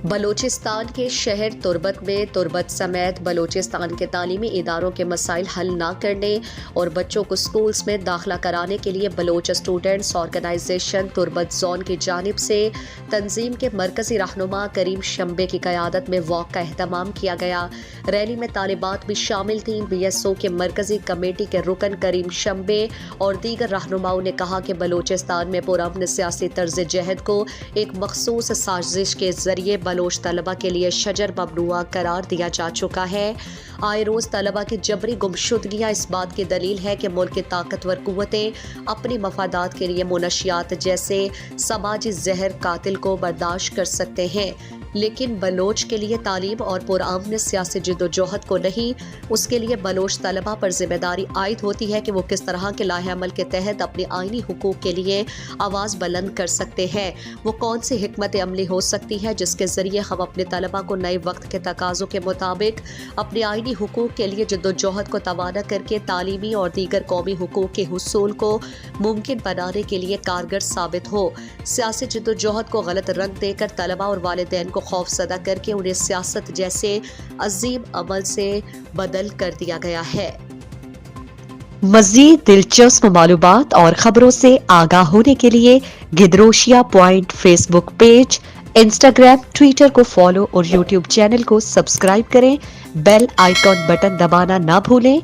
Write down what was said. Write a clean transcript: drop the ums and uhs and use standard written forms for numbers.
بلوچستان کے شہر تربت میں تربت سمیت بلوچستان کے تعلیمی اداروں کے مسائل حل نہ کرنے اور بچوں کو سکولز میں داخلہ کرانے کے لیے بلوچ اسٹوڈنٹس آرگنائزیشن تربت زون کی جانب سے تنظیم کے مرکزی رہنما کریم شمبے کی قیادت میں واک کا اہتمام کیا گیا۔ ریلی میں طالبات بھی شامل تھیں۔ بی ایس او کے مرکزی کمیٹی کے رکن کریم شمبے اور دیگر رہنماؤں نے کہا کہ بلوچستان میں پرامن سیاسی طرز جہد کو ایک مخصوص سازش کے ذریعے بلوچ طلبہ کے لیے شجر ممنوعہ قرار دیا جا چکا ہے۔ آئے روز طلبہ کی جبری گمشدگیاں اس بات کی دلیل ہے کہ ملک کی طاقتور قوتیں اپنی مفادات کے لیے منشیات جیسے سماجی زہر قاتل کو برداشت کر سکتے ہیں، لیکن بلوچ کے لیے تعلیم اور پرامن سیاسی جدوجہد کو نہیں۔ اس کے لیے بلوچ طلبہ پر ذمہ داری عائد ہوتی ہے کہ وہ کس طرح کے لائحہ عمل کے تحت اپنی آئینی حقوق کے لیے آواز بلند کر سکتے ہیں۔ وہ کون سی حکمت عملی ہو سکتی ہے جس کے ذریعے ہم اپنے طلبہ کو نئے وقت کے تقاضوں کے مطابق اپنے آئینی حقوق کے لیے جدوجہد کو توانا کر کے تعلیمی اور دیگر قومی حقوق کے حصول کو ممکن بنانے کے لیے کارگر ثابت ہو۔ سیاسی جدوجہد کو غلط رنگ دے کر طلبہ اور والدین کو خوف زدہ کر کے انہیں سیاست جیسے عظیم عمل سے بدل کر دیا گیا ہے۔ مزید دلچسپ معلومات اور خبروں سے آگاہ ہونے کے لیے Gedrosia point Facebook page, Instagram, Twitter کو فالو اور یوٹیوب چینل کو سبسکرائب کریں۔ بیل آئیکن بٹن دبانا نہ بھولیں